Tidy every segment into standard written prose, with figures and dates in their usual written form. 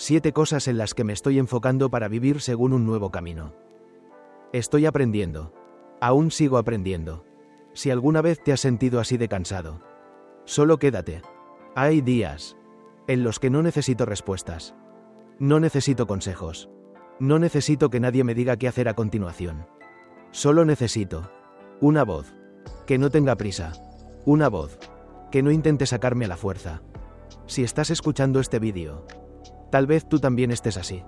7 cosas en las que me estoy enfocando para vivir según un nuevo camino. Estoy aprendiendo. Aún sigo aprendiendo. Si alguna vez te has sentido así de cansado, solo quédate. Hay días en los que no necesito respuestas. No necesito consejos. No necesito que nadie me diga qué hacer a continuación. Solo necesito una voz que no tenga prisa. Una voz que no intente sacarme a la fuerza. Si estás escuchando este vídeo, tal vez tú también estés así.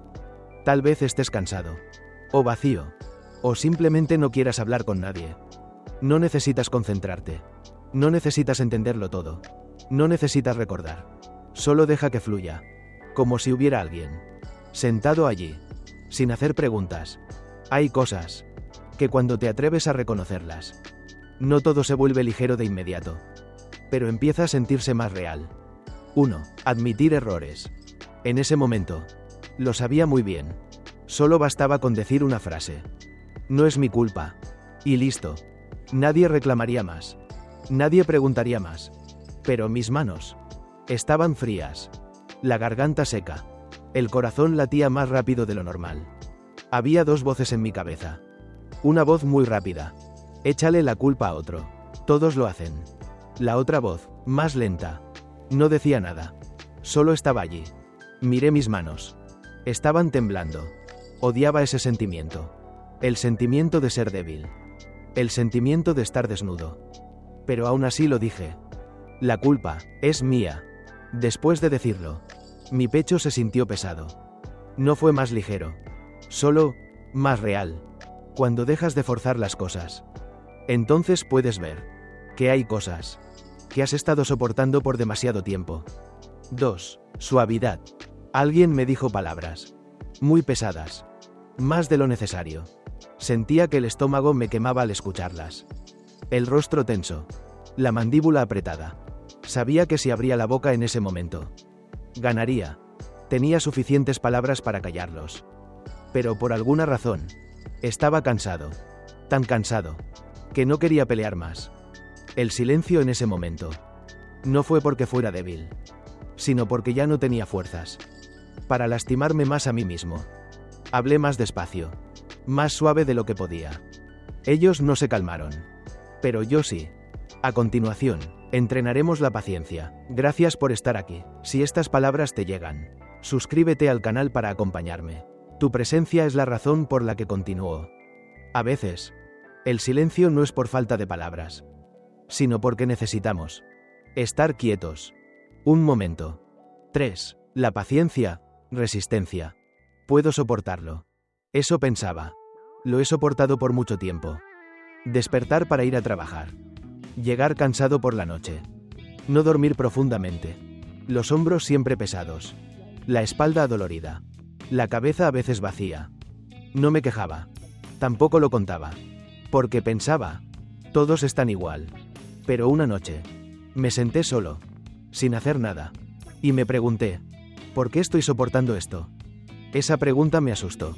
Tal vez estés cansado, o vacío, o simplemente no quieras hablar con nadie. No necesitas concentrarte. No necesitas entenderlo todo. No necesitas recordar. Solo deja que fluya, como si hubiera alguien sentado allí, sin hacer preguntas. Hay cosas que cuando te atreves a reconocerlas, no todo se vuelve ligero de inmediato, pero empieza a sentirse más real. 1. Admitir errores. En ese momento, lo sabía muy bien. Solo bastaba con decir una frase. No es mi culpa. Y listo. Nadie reclamaría más. Nadie preguntaría más. Pero mis manos estaban frías. La garganta seca. El corazón latía más rápido de lo normal. Había 2 voces en mi cabeza. Una voz muy rápida. Échale la culpa a otro. Todos lo hacen. La otra voz, más lenta. No decía nada. Solo estaba allí. Miré mis manos. Estaban temblando. Odiaba ese sentimiento. El sentimiento de ser débil. El sentimiento de estar desnudo. Pero aún así lo dije. La culpa es mía. Después de decirlo, mi pecho se sintió pesado. No fue más ligero. Solo, más real. Cuando dejas de forzar las cosas, entonces puedes ver que hay cosas que has estado soportando por demasiado tiempo. 2. Suavidad. Alguien me dijo palabras muy pesadas. Más de lo necesario. Sentía que el estómago me quemaba al escucharlas. El rostro tenso. La mandíbula apretada. Sabía que si abría la boca en ese momento, ganaría. Tenía suficientes palabras para callarlos. Pero por alguna razón, estaba cansado. Tan cansado, que no quería pelear más. El silencio en ese momento no fue porque fuera débil, sino porque ya no tenía fuerzas para lastimarme más a mí mismo. Hablé más despacio, más suave de lo que podía. Ellos no se calmaron, pero yo sí. A continuación, entrenaremos la paciencia. Gracias por estar aquí. Si estas palabras te llegan, suscríbete al canal para acompañarme. Tu presencia es la razón por la que continúo. A veces, el silencio no es por falta de palabras, sino porque necesitamos estar quietos. Un momento. 3. La paciencia, resistencia. Puedo soportarlo. Eso pensaba. Lo he soportado por mucho tiempo. Despertar para ir a trabajar. Llegar cansado por la noche. No dormir profundamente. Los hombros siempre pesados. La espalda adolorida. La cabeza a veces vacía. No me quejaba. Tampoco lo contaba. Porque pensaba, todos están igual. Pero una noche, me senté solo, sin hacer nada. Y me pregunté, ¿por qué estoy soportando esto? Esa pregunta me asustó.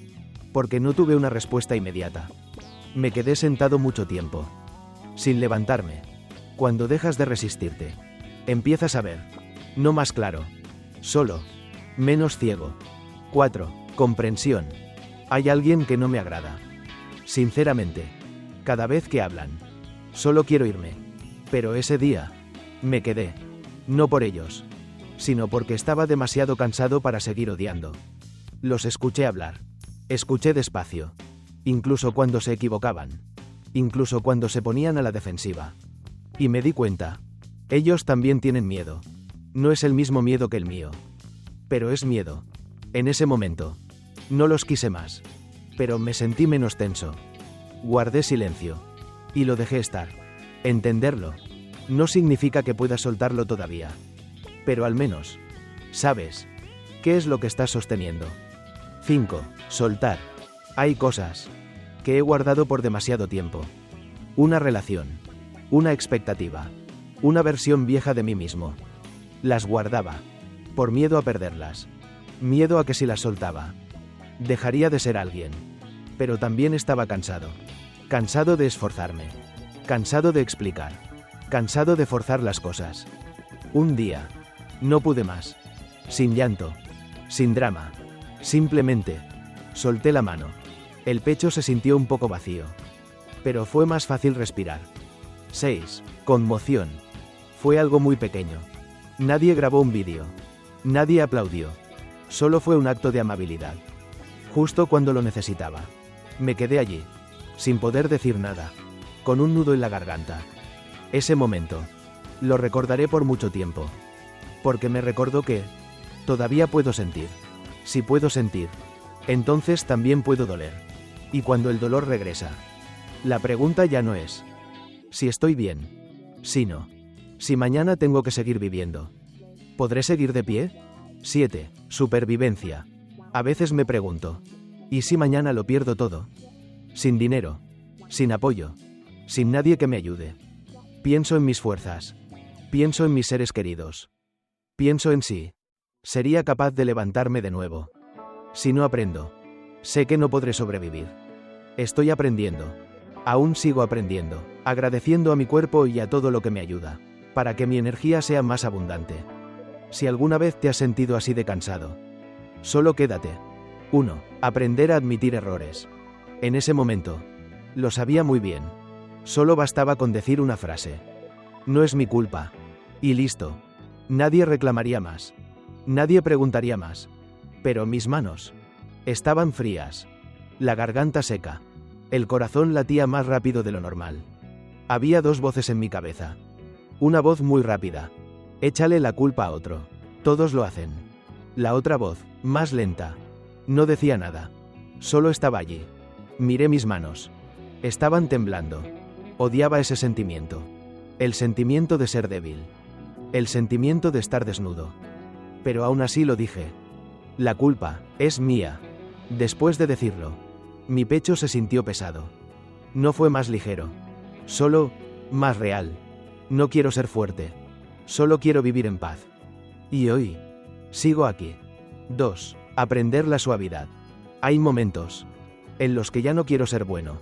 Porque no tuve una respuesta inmediata. Me quedé sentado mucho tiempo, sin levantarme. Cuando dejas de resistirte, empiezas a ver. No más claro. Solo. Menos ciego. 4. Comprensión. Hay alguien que no me agrada. Sinceramente. Cada vez que hablan, solo quiero irme. Pero ese día, me quedé. No por ellos, sino porque estaba demasiado cansado para seguir odiando. Los escuché hablar. Escuché despacio. Incluso cuando se equivocaban. Incluso cuando se ponían a la defensiva. Y me di cuenta. Ellos también tienen miedo. No es el mismo miedo que el mío. Pero es miedo. En ese momento, no los quise más. Pero me sentí menos tenso. Guardé silencio. Y lo dejé estar. Entenderlo no significa que puedas soltarlo todavía. Pero al menos, sabes qué es lo que estás sosteniendo. 5. Soltar. Hay cosas que he guardado por demasiado tiempo. Una relación. Una expectativa. Una versión vieja de mí mismo. Las guardaba. Por miedo a perderlas. Miedo a que si las soltaba, dejaría de ser alguien. Pero también estaba cansado. Cansado de esforzarme. Cansado de explicar. Cansado de forzar las cosas. Un día, no pude más. Sin llanto. Sin drama. Simplemente. Solté la mano. El pecho se sintió un poco vacío. Pero fue más fácil respirar. 6. Conmoción. Fue algo muy pequeño. Nadie grabó un vídeo. Nadie aplaudió. Solo fue un acto de amabilidad. Justo cuando lo necesitaba. Me quedé allí. Sin poder decir nada. Con un nudo en la garganta. Ese momento. Lo recordaré por mucho tiempo. Porque me recordó que todavía puedo sentir. Si puedo sentir, entonces también puedo doler. Y cuando el dolor regresa, la pregunta ya no es si estoy bien, sino si mañana tengo que seguir viviendo. ¿Podré seguir de pie? 7. Supervivencia. A veces me pregunto, ¿y si mañana lo pierdo todo? Sin dinero, sin apoyo, sin nadie que me ayude. Pienso en mis fuerzas. Pienso en mis seres queridos. Pienso en si sería capaz de levantarme de nuevo. Si no aprendo, sé que no podré sobrevivir. Estoy aprendiendo. Aún sigo aprendiendo, agradeciendo a mi cuerpo y a todo lo que me ayuda, para que mi energía sea más abundante. Si alguna vez te has sentido así de cansado, solo quédate. 1. Aprender a admitir errores. En ese momento, lo sabía muy bien. Solo bastaba con decir una frase. No es mi culpa. Y listo. Nadie reclamaría más. Nadie preguntaría más. Pero mis manos estaban frías. La garganta seca. El corazón latía más rápido de lo normal. Había dos voces en mi cabeza. Una voz muy rápida. Échale la culpa a otro. Todos lo hacen. La otra voz, más lenta. No decía nada. Solo estaba allí. Miré mis manos. Estaban temblando. Odiaba ese sentimiento. El sentimiento de ser débil. El sentimiento de estar desnudo. Pero aún así lo dije. La culpa es mía. Después de decirlo, mi pecho se sintió pesado. No fue más ligero. Solo, más real. No quiero ser fuerte. Solo quiero vivir en paz. Y hoy, sigo aquí. 2. Aprender la suavidad. Hay momentos en los que ya no quiero ser bueno.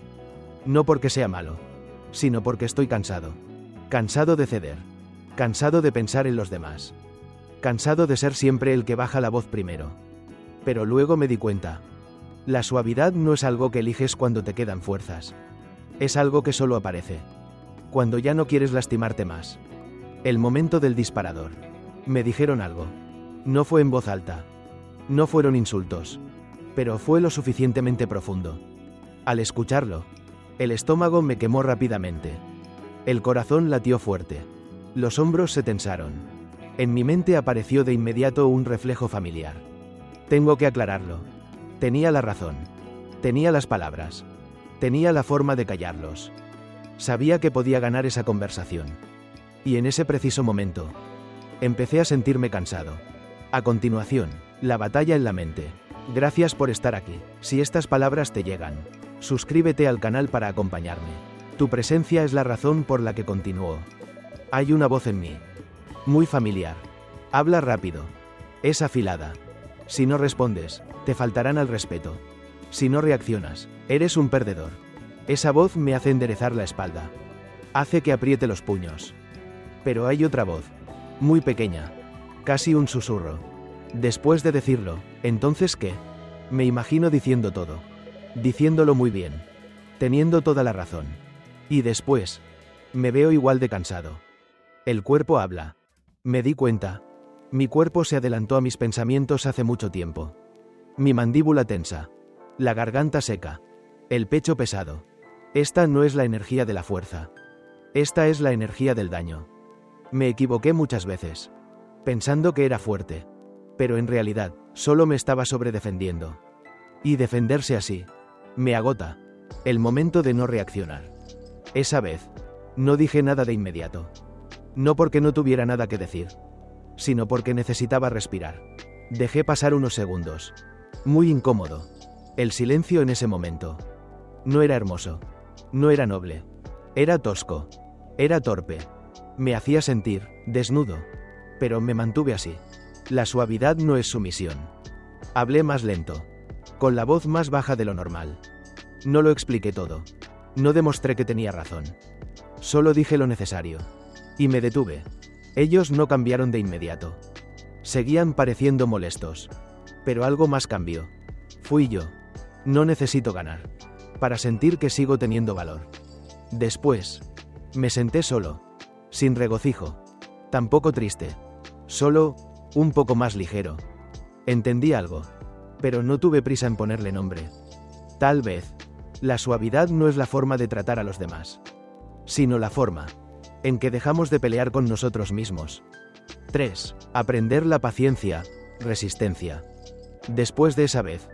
No porque sea malo, sino porque estoy cansado. Cansado de ceder. Cansado de pensar en los demás. Cansado de ser siempre el que baja la voz primero. Pero luego me di cuenta. La suavidad no es algo que eliges cuando te quedan fuerzas. Es algo que solo aparece cuando ya no quieres lastimarte más. El momento del disparador. Me dijeron algo. No fue en voz alta. No fueron insultos. Pero fue lo suficientemente profundo. Al escucharlo, el estómago me quemó rápidamente. El corazón latió fuerte. Los hombros se tensaron. En mi mente apareció de inmediato un reflejo familiar. Tengo que aclararlo. Tenía la razón. Tenía las palabras. Tenía la forma de callarlos. Sabía que podía ganar esa conversación. Y en ese preciso momento, empecé a sentirme cansado. A continuación, la batalla en la mente. Gracias por estar aquí. Si estas palabras te llegan, suscríbete al canal para acompañarme. Tu presencia es la razón por la que continúo. Hay una voz en mí. Muy familiar. Habla rápido. Es afilada. Si no respondes, te faltarán al respeto. Si no reaccionas, eres un perdedor. Esa voz me hace enderezar la espalda. Hace que apriete los puños. Pero hay otra voz. Muy pequeña. Casi un susurro. Después de decirlo, ¿entonces qué? Me imagino diciendo todo. Diciéndolo muy bien. Teniendo toda la razón. Y después, me veo igual de cansado. El cuerpo habla. Me di cuenta. Mi cuerpo se adelantó a mis pensamientos hace mucho tiempo. Mi mandíbula tensa. La garganta seca. El pecho pesado. Esta no es la energía de la fuerza. Esta es la energía del daño. Me equivoqué muchas veces, pensando que era fuerte. Pero en realidad, solo me estaba sobredefendiendo. Y defenderse así, me agota. El momento de no reaccionar. Esa vez, no dije nada de inmediato. No porque no tuviera nada que decir, sino porque necesitaba respirar. Dejé pasar unos segundos. Muy incómodo. El silencio en ese momento. No era hermoso. No era noble. Era tosco. Era torpe. Me hacía sentir desnudo. Pero me mantuve así. La suavidad no es sumisión. Hablé más lento. Con la voz más baja de lo normal. No lo expliqué todo. No demostré que tenía razón. Solo dije lo necesario. Y me detuve. Ellos no cambiaron de inmediato. Seguían pareciendo molestos. Pero algo más cambió. Fui yo. No necesito ganar. Para sentir que sigo teniendo valor. Después, me senté solo. Sin regocijo. Tampoco triste. Solo, un poco más ligero. Entendí algo. Pero no tuve prisa en ponerle nombre. Tal vez, la suavidad no es la forma de tratar a los demás, sino la forma en que dejamos de pelear con nosotros mismos. 3. Aprender la paciencia, resistencia. Después de esa vez,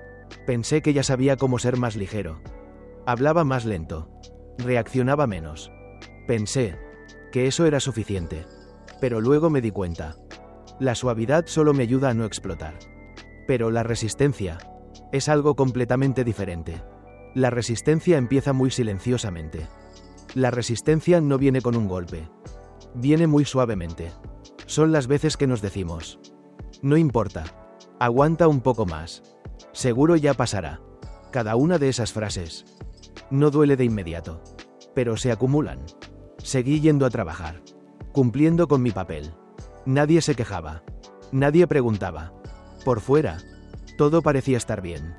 pensé que ya sabía cómo ser más ligero. Hablaba más lento. Reaccionaba menos. Pensé que eso era suficiente. Pero luego me di cuenta. La suavidad solo me ayuda a no explotar. Pero la resistencia es algo completamente diferente. La resistencia empieza muy silenciosamente. La resistencia no viene con un golpe. Viene muy suavemente. Son las veces que nos decimos: no importa. Aguanta un poco más. Seguro ya pasará. Cada una de esas frases no duele de inmediato, pero se acumulan. Seguí yendo a trabajar, cumpliendo con mi papel. Nadie se quejaba. Nadie preguntaba. Por fuera, todo parecía estar bien.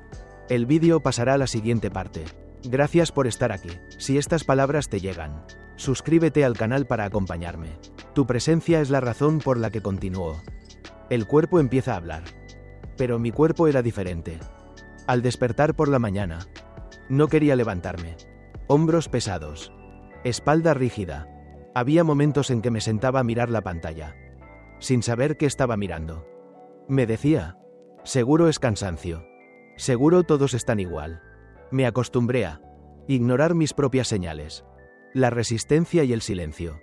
El vídeo pasará a la siguiente parte. Gracias por estar aquí. Si estas palabras te llegan, suscríbete al canal para acompañarme. Tu presencia es la razón por la que continúo. El cuerpo empieza a hablar. Pero mi cuerpo era diferente. Al despertar por la mañana, no quería levantarme. Hombros pesados. Espalda rígida. Había momentos en que me sentaba a mirar la pantalla, sin saber qué estaba mirando. Me decía: seguro es cansancio. Seguro todos están igual. Me acostumbré a ignorar mis propias señales. La resistencia y el silencio.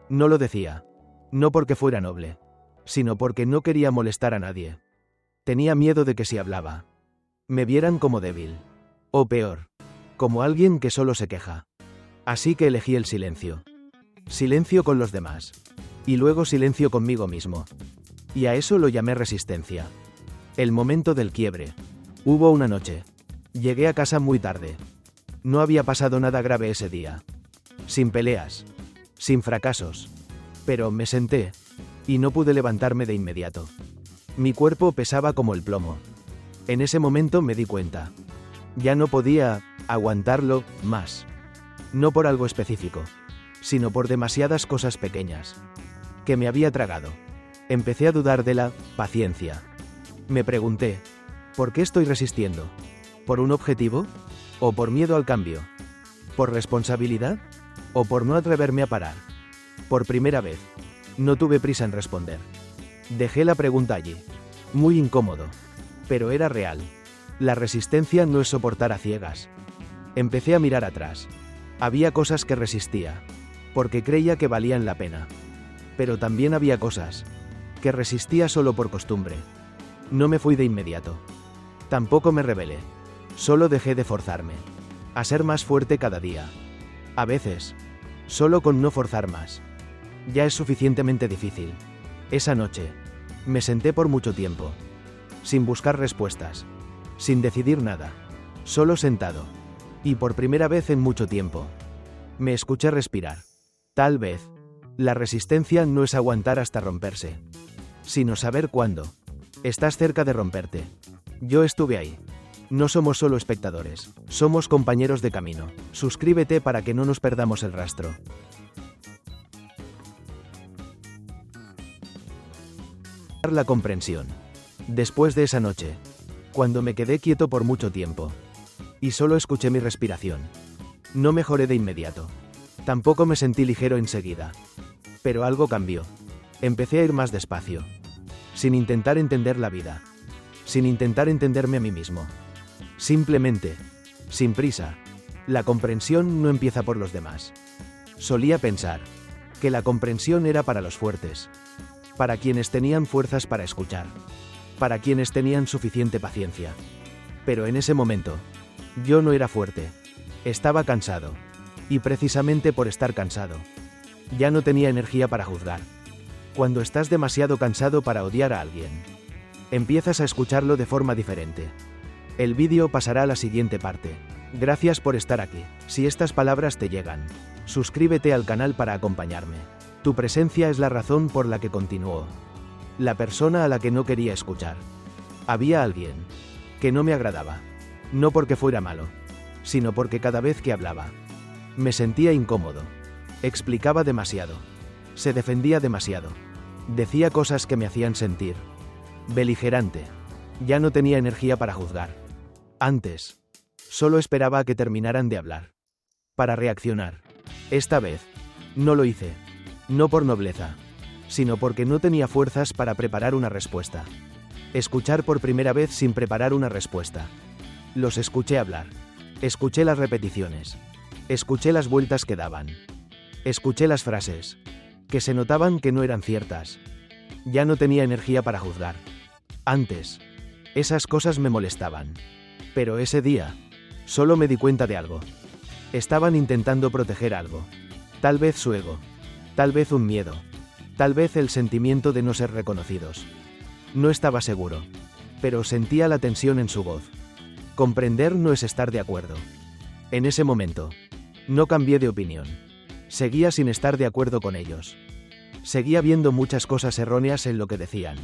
No lo decía. No porque fuera noble, sino porque no quería molestar a nadie. Tenía miedo de que si hablaba, me vieran como débil. O peor, como alguien que solo se queja. Así que elegí el silencio. Silencio con los demás. Y luego silencio conmigo mismo. Y a eso lo llamé resistencia. El momento del quiebre. Hubo una noche. Llegué a casa muy tarde. No había pasado nada grave ese día. Sin peleas. Sin fracasos. Pero me senté. Y no pude levantarme de inmediato. Mi cuerpo pesaba como el plomo. En ese momento me di cuenta. Ya no podía aguantarlo más. No por algo específico, sino por demasiadas cosas pequeñas que me había tragado. Empecé a dudar de la paciencia. Me pregunté: ¿por qué estoy resistiendo? ¿Por un objetivo? ¿O por miedo al cambio? ¿Por responsabilidad? ¿O por no atreverme a parar? Por primera vez, no tuve prisa en responder. Dejé la pregunta allí. Muy incómodo. Pero era real. La resistencia no es soportar a ciegas. Empecé a mirar atrás. Había cosas que resistía, porque creía que valían la pena. Pero también había cosas que resistía solo por costumbre. No me fui de inmediato. Tampoco me rebelé. Solo dejé de forzarme a ser más fuerte cada día. A veces, solo con no forzar más, ya es suficientemente difícil. Esa noche, me senté por mucho tiempo, sin buscar respuestas, sin decidir nada, solo sentado. Y por primera vez en mucho tiempo, me escuché respirar. Tal vez, la resistencia no es aguantar hasta romperse, sino saber cuándo estás cerca de romperte. Yo estuve ahí. No somos solo espectadores, somos compañeros de camino. Suscríbete para que no nos perdamos el rastro. La comprensión. Después de esa noche, cuando me quedé quieto por mucho tiempo, y solo escuché mi respiración, no mejoré de inmediato. Tampoco me sentí ligero enseguida. Pero algo cambió. Empecé a ir más despacio, sin intentar entender la vida, sin intentar entenderme a mí mismo. Simplemente, sin prisa. La comprensión no empieza por los demás. Solía pensar que la comprensión era para los fuertes, para quienes tenían fuerzas para escuchar, para quienes tenían suficiente paciencia. Pero en ese momento, yo no era fuerte. Estaba cansado. Y precisamente por estar cansado, ya no tenía energía para juzgar. Cuando estás demasiado cansado para odiar a alguien, empiezas a escucharlo de forma diferente. El vídeo pasará a la siguiente parte. Gracias por estar aquí. Si estas palabras te llegan, suscríbete al canal para acompañarme. Tu presencia es la razón por la que continúo. La persona a la que no quería escuchar. Había alguien que no me agradaba. No porque fuera malo, sino porque cada vez que hablaba, me sentía incómodo. Explicaba demasiado. Se defendía demasiado. Decía cosas que me hacían sentir beligerante. Ya no tenía energía para juzgar. Antes, solo esperaba a que terminaran de hablar para reaccionar. Esta vez, no lo hice. No por nobleza, sino porque no tenía fuerzas para preparar una respuesta. Escuchar por primera vez sin preparar una respuesta. Los escuché hablar. Escuché las repeticiones. Escuché las vueltas que daban. Escuché las frases, que se notaban que no eran ciertas. Ya no tenía energía para juzgar. Antes, esas cosas me molestaban. Pero ese día, solo me di cuenta de algo. Estaban intentando proteger algo. Tal vez su ego. Tal vez un miedo. Tal vez el sentimiento de no ser reconocidos. No estaba seguro. Pero sentía la tensión en su voz. Comprender no es estar de acuerdo. En ese momento, no cambié de opinión. Seguía sin estar de acuerdo con ellos. Seguía viendo muchas cosas erróneas en lo que decían.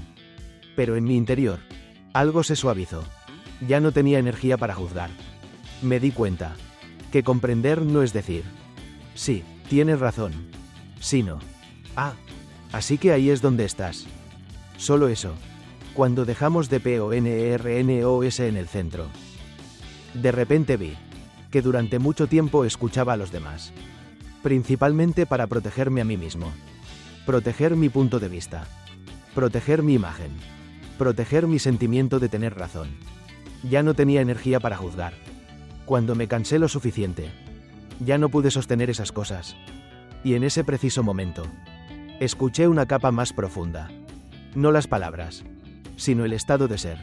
Pero en mi interior, algo se suavizó. Ya no tenía energía para juzgar. Me di cuenta que comprender no es decir, sí, tienes razón, sino, así que ahí es donde estás. Solo eso. Cuando dejamos de ponernos en el centro. De repente vi que durante mucho tiempo escuchaba a los demás. Principalmente para protegerme a mí mismo. Proteger mi punto de vista. Proteger mi imagen. Proteger mi sentimiento de tener razón. Ya no tenía energía para juzgar. Cuando me cansé lo suficiente, ya no pude sostener esas cosas. Y en ese preciso momento, escuché una capa más profunda. No las palabras, sino el estado de ser.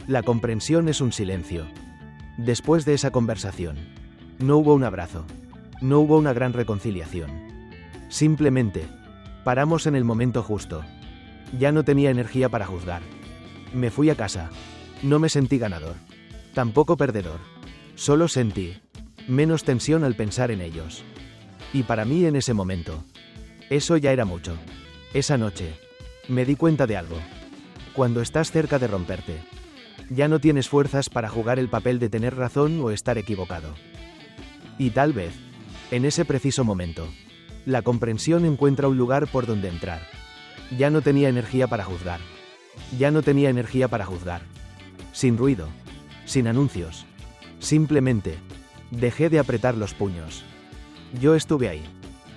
La comprensión es un silencio. Después de esa conversación, no hubo un abrazo. No hubo una gran reconciliación. Simplemente, paramos en el momento justo. Ya no tenía energía para juzgar. Me fui a casa. No me sentí ganador. Tampoco perdedor. Solo sentí menos tensión al pensar en ellos. Y para mí en ese momento, eso ya era mucho. Esa noche, me di cuenta de algo. Cuando estás cerca de romperte, ya no tienes fuerzas para jugar el papel de tener razón o estar equivocado. Y tal vez, en ese preciso momento, la comprensión encuentra un lugar por donde entrar. Ya no tenía energía para juzgar. Ya no tenía energía para juzgar. Sin ruido. Sin anuncios. Simplemente, dejé de apretar los puños. Yo estuve ahí.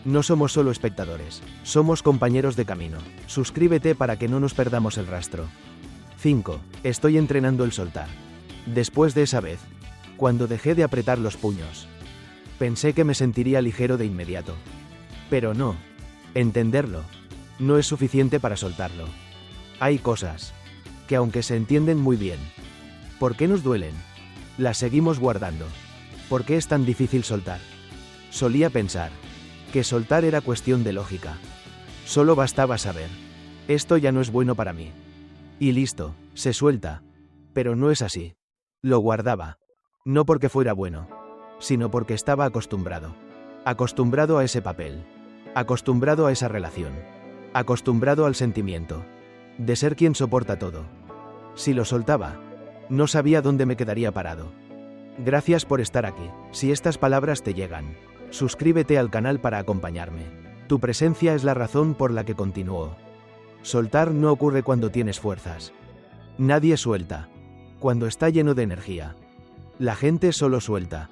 No somos solo espectadores, somos compañeros de camino. Suscríbete para que no nos perdamos el rastro. 5. Estoy entrenando el soltar. Después de esa vez, cuando dejé de apretar los puños, pensé que me sentiría ligero de inmediato. Pero no. Entenderlo no es suficiente para soltarlo. Hay cosas que, aunque se entienden muy bien, ¿por qué nos duelen? Las seguimos guardando. ¿Por qué es tan difícil soltar? Solía pensar que soltar era cuestión de lógica. Solo bastaba saber, esto ya no es bueno para mí. Y listo, se suelta. Pero no es así. Lo guardaba. No porque fuera bueno, sino porque estaba acostumbrado. Acostumbrado a ese papel. Acostumbrado a esa relación. Acostumbrado al sentimiento de ser quien soporta todo. Si lo soltaba, no sabía dónde me quedaría parado. Gracias por estar aquí. Si estas palabras te llegan, suscríbete al canal para acompañarme. Tu presencia es la razón por la que continúo. Soltar no ocurre cuando tienes fuerzas. Nadie suelta cuando está lleno de energía. La gente solo suelta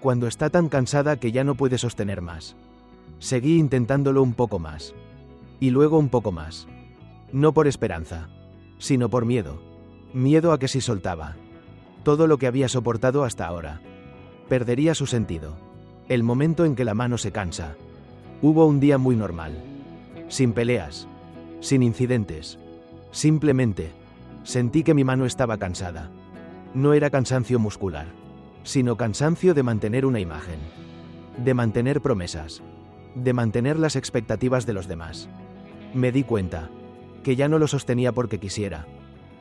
cuando está tan cansada que ya no puede sostener más. Seguí intentándolo un poco más. Y luego un poco más. No por esperanza, sino por miedo. Miedo a que si soltaba todo lo que había soportado hasta ahora, perdería su sentido. El momento en que la mano se cansa. Hubo un día muy normal. Sin peleas. Sin incidentes. Simplemente, sentí que mi mano estaba cansada. No era cansancio muscular, sino cansancio de mantener una imagen. De mantener promesas. De mantener las expectativas de los demás. Me di cuenta que ya no lo sostenía porque quisiera,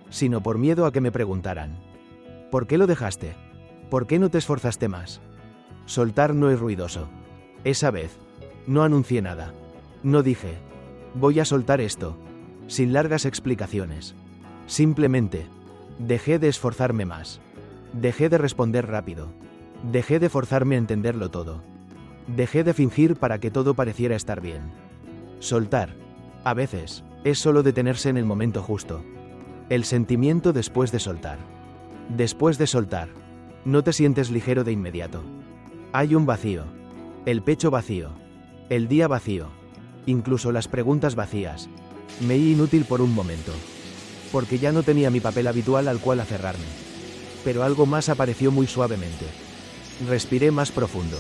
sino por miedo a que me preguntaran: ¿por qué lo dejaste? ¿Por qué no te esforzaste más? Soltar no es ruidoso. Esa vez, no anuncié nada. No dije, voy a soltar esto, sin largas explicaciones. Simplemente, Dejé de esforzarme más. Dejé de responder rápido. Dejé de forzarme a entenderlo todo. Dejé de fingir para que todo pareciera estar bien. Soltar, a veces, es solo detenerse en el momento justo. El sentimiento después de soltar. Después de soltar, no te sientes ligero de inmediato. Hay un vacío. El pecho vacío. El día vacío. Incluso las preguntas vacías. Me hi inútil por un momento. Porque ya no tenía mi papel habitual al cual aferrarme. Pero algo más apareció muy suavemente. Respiré más profundo.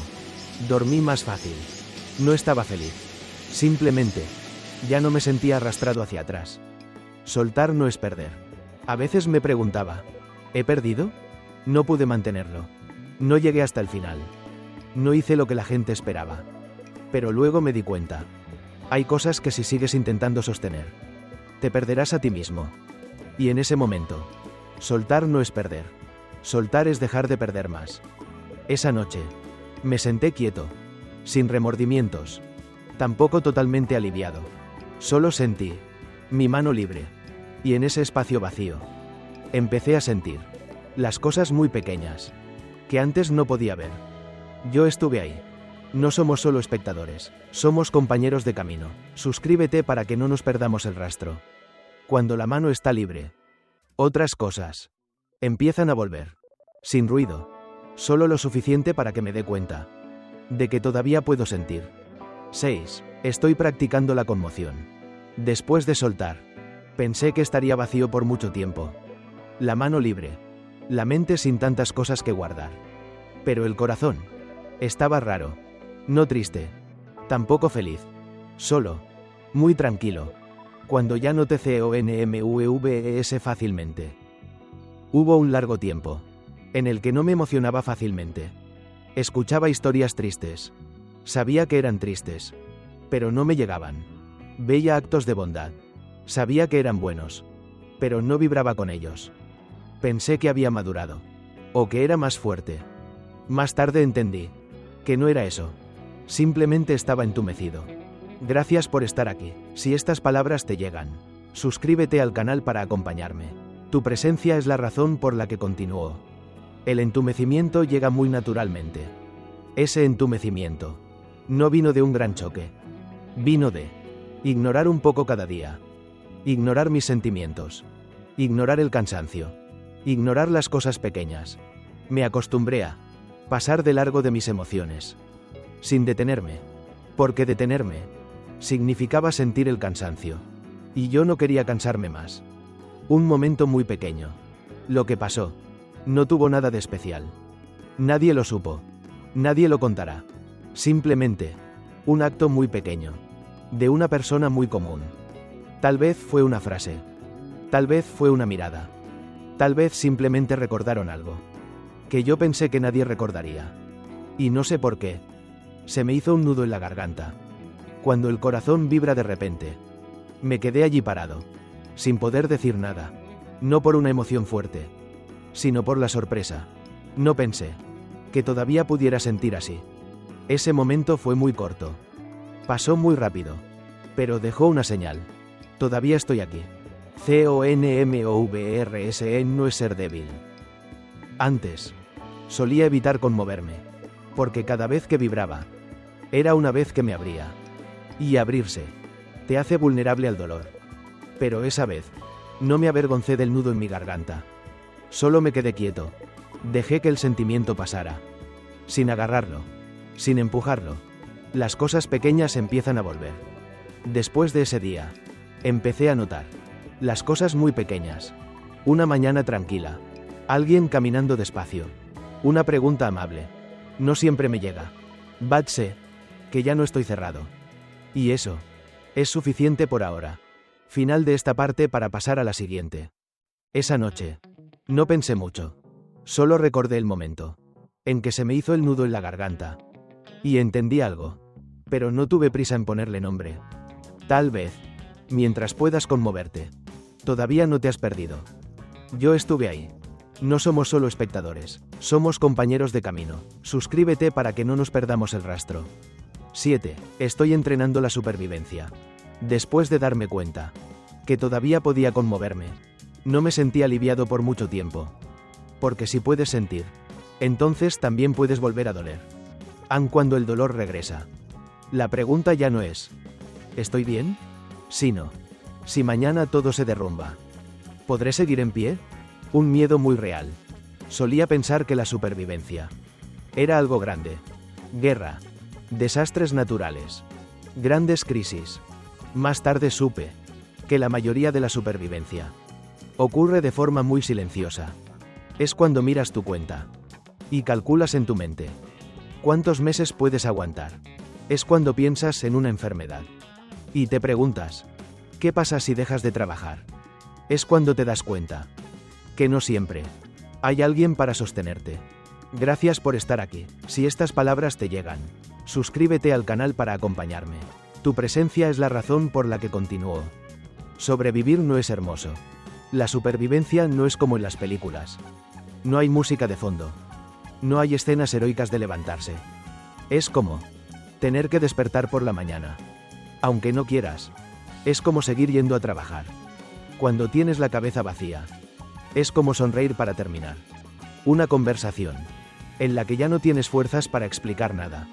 Dormí más fácil. No estaba feliz. Simplemente, ya no me sentía arrastrado hacia atrás. Soltar no es perder. A veces me preguntaba, ¿he perdido? No pude mantenerlo. No llegué hasta el final. No hice lo que la gente esperaba. Pero luego me di cuenta. Hay cosas que si sigues intentando sostener, te perderás a ti mismo. Y en ese momento, soltar no es perder. Soltar es dejar de perder más. Esa noche, me senté quieto, sin remordimientos, tampoco totalmente aliviado. Solo sentí mi mano libre. Y en ese espacio vacío, empecé a sentir las cosas muy pequeñas, que antes no podía ver. Yo estuve ahí. No somos solo espectadores, somos compañeros de camino. Suscríbete para que no nos perdamos el rastro. Cuando la mano está libre, otras cosas empiezan a volver, sin ruido, solo lo suficiente para que me dé cuenta de que todavía puedo sentir. 6. Estoy practicando la conmoción. Después de soltar, pensé que estaría vacío por mucho tiempo. La mano libre, la mente sin tantas cosas que guardar. Pero el corazón estaba raro. No triste, tampoco feliz, solo, muy tranquilo, cuando ya no te conmoves fácilmente. Hubo un largo tiempo, en el que no me emocionaba fácilmente. Escuchaba historias tristes, sabía que eran tristes, pero no me llegaban. Veía actos de bondad, sabía que eran buenos, pero no vibraba con ellos. Pensé que había madurado, o que era más fuerte. Más tarde entendí que no era eso. Simplemente estaba entumecido. Gracias por estar aquí. Si estas palabras te llegan, suscríbete al canal para acompañarme. Tu presencia es la razón por la que continúo. El entumecimiento llega muy naturalmente. Ese entumecimiento no vino de un gran choque. Vino de ignorar un poco cada día. Ignorar mis sentimientos. Ignorar el cansancio. Ignorar las cosas pequeñas. Me acostumbré a pasar de largo de mis emociones. Sin detenerme, porque detenerme significaba sentir el cansancio, y yo no quería cansarme más. Un momento muy pequeño. Lo que pasó no tuvo nada de especial. Nadie lo supo, nadie lo contará. Simplemente, un acto muy pequeño, de una persona muy común. Tal vez fue una frase, tal vez fue una mirada, tal vez simplemente recordaron algo, que yo pensé que nadie recordaría. Y no sé por qué. Se me hizo un nudo en la garganta. Cuando el corazón vibra de repente. Me quedé allí parado, sin poder decir nada. No por una emoción fuerte, sino por la sorpresa. No pensé que todavía pudiera sentir así. Ese momento fue muy corto. Pasó muy rápido, pero dejó una señal. Todavía estoy aquí. CONMOVRSE no es ser débil. Antes, solía evitar conmoverme. Porque cada vez que vibraba, era una vez que me abría. Y abrirse te hace vulnerable al dolor. Pero esa vez, no me avergoncé del nudo en mi garganta. Solo me quedé quieto. Dejé que el sentimiento pasara. Sin agarrarlo, sin empujarlo. Las cosas pequeñas empiezan a volver. Después de ese día, empecé a notar las cosas muy pequeñas. Una mañana tranquila. Alguien caminando despacio. Una pregunta amable. No siempre me llega. Sé que ya no estoy cerrado. Y eso es suficiente por ahora. Final de esta parte para pasar a la siguiente. Esa noche, no pensé mucho. Solo recordé el momento en que se me hizo el nudo en la garganta. Y entendí algo. Pero no tuve prisa en ponerle nombre. Tal vez, mientras puedas conmoverte, todavía no te has perdido. Yo estuve ahí. No somos solo espectadores, somos compañeros de camino. Suscríbete para que no nos perdamos el rastro. 7. Estoy entrenando la supervivencia. Después de darme cuenta que todavía podía conmoverme, No me sentí aliviado por mucho tiempo. Porque si puedes sentir, entonces también puedes volver a doler. Aun cuando el dolor regresa. La pregunta ya no es, ¿estoy bien? Sino, si mañana todo se derrumba, ¿podré seguir en pie? Un miedo muy real. Solía pensar que la supervivencia era algo grande. Guerra, desastres naturales, grandes crisis. Más tarde supe que la mayoría de la supervivencia ocurre de forma muy silenciosa. Es cuando miras tu cuenta y calculas en tu mente cuántos meses puedes aguantar. Es cuando piensas en una enfermedad y te preguntas, ¿qué pasa si dejas de trabajar? Es cuando te das cuenta que no siempre hay alguien para sostenerte. Gracias por estar aquí. Si estas palabras te llegan, suscríbete al canal para acompañarme. Tu presencia es la razón por la que continúo. Sobrevivir no es hermoso. La supervivencia no es como en las películas. No hay música de fondo. No hay escenas heroicas de levantarse. Es como tener que despertar por la mañana. Aunque no quieras. Es como seguir yendo a trabajar cuando tienes la cabeza vacía. Es como sonreír para terminar una conversación en la que ya no tienes fuerzas para explicar nada.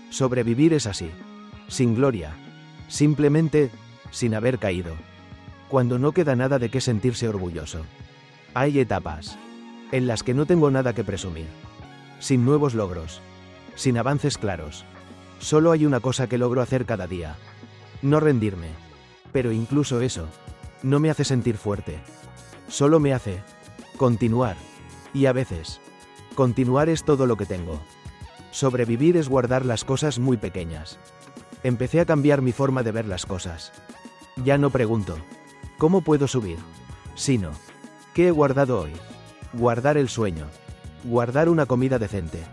Sobrevivir es así, sin gloria, simplemente, sin haber caído. Cuando no queda nada de qué sentirse orgulloso. Hay etapas en las que no tengo nada que presumir, sin nuevos logros, sin avances claros. Solo hay una cosa que logro hacer cada día: no rendirme. Pero incluso eso no me hace sentir fuerte. Solo me hace continuar. Y a veces, continuar es todo lo que tengo. Sobrevivir es guardar las cosas muy pequeñas. Empecé a cambiar mi forma de ver las cosas. Ya no pregunto, ¿cómo puedo subir? Sino, ¿qué he guardado hoy? Guardar el sueño. Guardar una comida decente.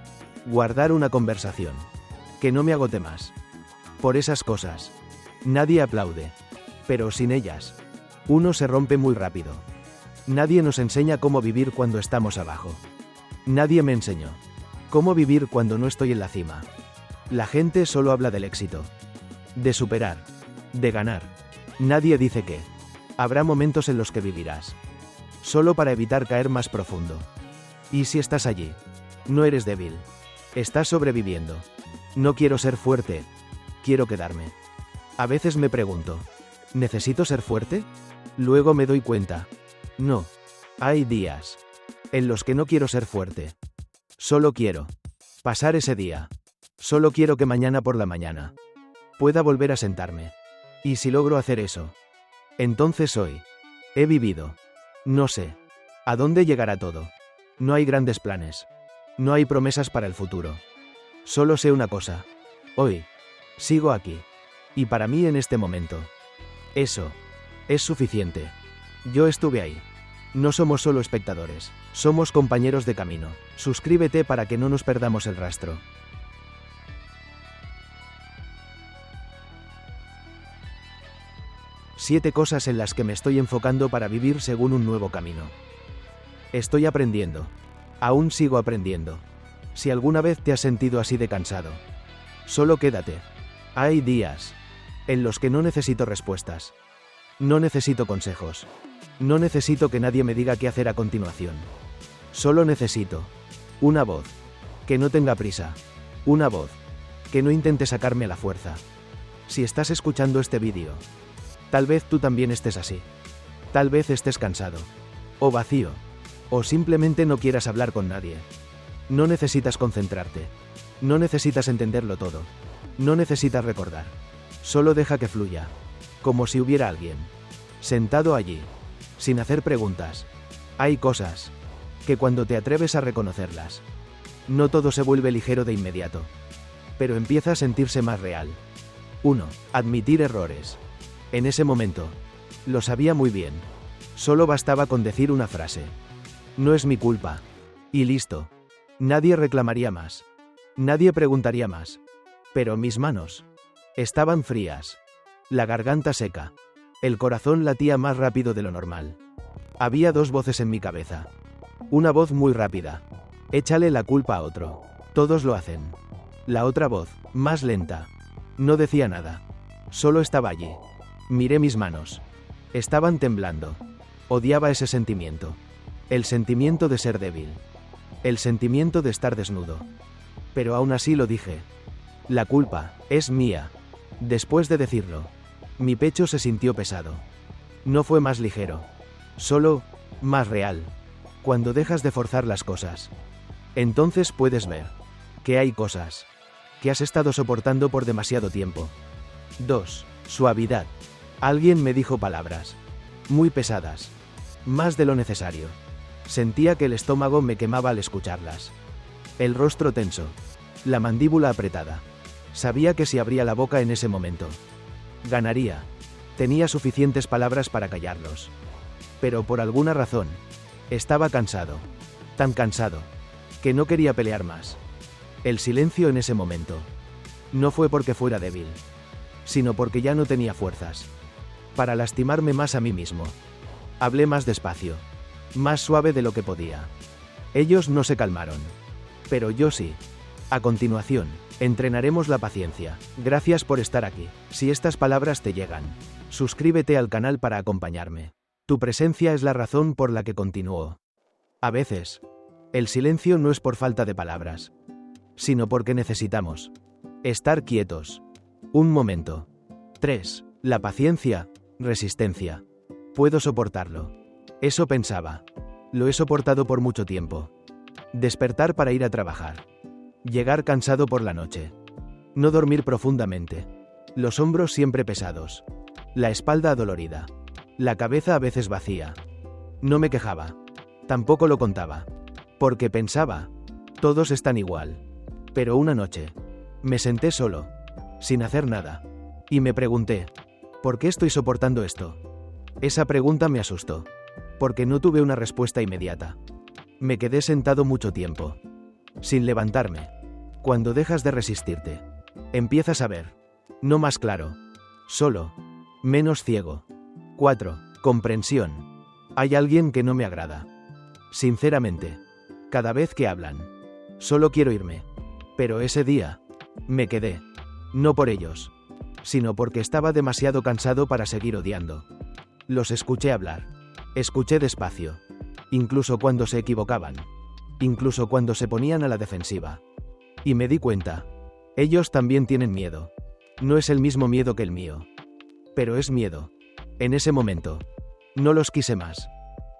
Guardar una conversación. Que no me agote más. Por esas cosas, nadie aplaude. Pero sin ellas, uno se rompe muy rápido. Nadie nos enseña cómo vivir cuando estamos abajo. Nadie me enseñó cómo vivir cuando no estoy en la cima. La gente solo habla del éxito, de superar, de ganar. Nadie dice que habrá momentos en los que vivirás solo para evitar caer más profundo. Y si estás allí, no eres débil. Estás sobreviviendo. No quiero ser fuerte, quiero quedarme. A veces me pregunto, ¿necesito ser fuerte? Luego me doy cuenta. No. Hay días en los que no quiero ser fuerte. Solo quiero pasar ese día. Solo quiero que mañana por la mañana pueda volver a sentarme. Y si logro hacer eso, entonces hoy he vivido. No sé a dónde llegará todo. No hay grandes planes. No hay promesas para el futuro. Solo sé una cosa. Hoy sigo aquí. Y para mí en este momento, eso es suficiente. Yo estuve ahí. No somos solo espectadores, somos compañeros de camino. Suscríbete para que no nos perdamos el rastro. Siete cosas en las que me estoy enfocando para vivir según un nuevo camino. Estoy aprendiendo. Aún sigo aprendiendo. Si alguna vez te has sentido así de cansado, solo quédate. Hay días en los que no necesito respuestas. No necesito consejos. No necesito que nadie me diga qué hacer a continuación. Solo necesito una voz que no tenga prisa. Una voz que no intente sacarme a la fuerza. Si estás escuchando este vídeo, tal vez tú también estés así. Tal vez estés cansado, o vacío, o simplemente no quieras hablar con nadie. No necesitas concentrarte. No necesitas entenderlo todo. No necesitas recordar. Solo deja que fluya. Como si hubiera alguien sentado allí, sin hacer preguntas. Hay cosas que cuando te atreves a reconocerlas, no todo se vuelve ligero de inmediato, pero empieza a sentirse más real. 1. Admitir errores. En ese momento, lo sabía muy bien. Solo bastaba con decir una frase. No es mi culpa. Y listo. Nadie reclamaría más. Nadie preguntaría más. Pero mis manos estaban frías. La garganta seca. El corazón latía más rápido de lo normal. Había dos voces en mi cabeza. Una voz muy rápida. Échale la culpa a otro. Todos lo hacen. La otra voz, más lenta. No decía nada. Solo estaba allí. Miré mis manos. Estaban temblando. Odiaba ese sentimiento. El sentimiento de ser débil. El sentimiento de estar desnudo. Pero aún así lo dije. La culpa es mía. Después de decirlo, mi pecho se sintió pesado. No fue más ligero. Solo, más real. Cuando dejas de forzar las cosas, entonces puedes ver que hay cosas que has estado soportando por demasiado tiempo. 2. Suavidad. Alguien me dijo palabras muy pesadas. Más de lo necesario. Sentía que el estómago me quemaba al escucharlas. El rostro tenso. La mandíbula apretada. Sabía que si abría la boca en ese momento, ganaría. Tenía suficientes palabras para callarlos. Pero por alguna razón, estaba cansado. Tan cansado, que no quería pelear más. El silencio en ese momento. No fue porque fuera débil, sino porque ya no tenía fuerzas para lastimarme más a mí mismo. Hablé más despacio, más suave de lo que podía. Ellos no se calmaron, pero yo sí. A continuación, entrenaremos la paciencia. Gracias por estar aquí. Si estas palabras te llegan, suscríbete al canal para acompañarme. Tu presencia es la razón por la que continúo. A veces, el silencio no es por falta de palabras, sino porque necesitamos estar quietos. Un momento. 3. La paciencia, resistencia. Puedo soportarlo. Eso pensaba. Lo he soportado por mucho tiempo. Despertar para ir a trabajar. Llegar cansado por la noche. No dormir profundamente. Los hombros siempre pesados. La espalda adolorida. La cabeza a veces vacía. No me quejaba. Tampoco lo contaba. Porque pensaba, todos están igual. Pero una noche, me senté solo, sin hacer nada. Y me pregunté, ¿por qué estoy soportando esto? Esa pregunta me asustó. Porque no tuve una respuesta inmediata. Me quedé sentado mucho tiempo, sin levantarme. Cuando dejas de resistirte, empiezas a ver. No más claro. Solo. Menos ciego. 4. Comprensión. Hay alguien que no me agrada. Sinceramente. Cada vez que hablan. Solo quiero irme. Pero ese día, me quedé. No por ellos, sino porque estaba demasiado cansado para seguir odiando. Los escuché hablar. Escuché despacio. Incluso cuando se equivocaban. Incluso cuando se ponían a la defensiva. Y me di cuenta. Ellos también tienen miedo. No es el mismo miedo que el mío. Pero es miedo. En ese momento. No los quise más.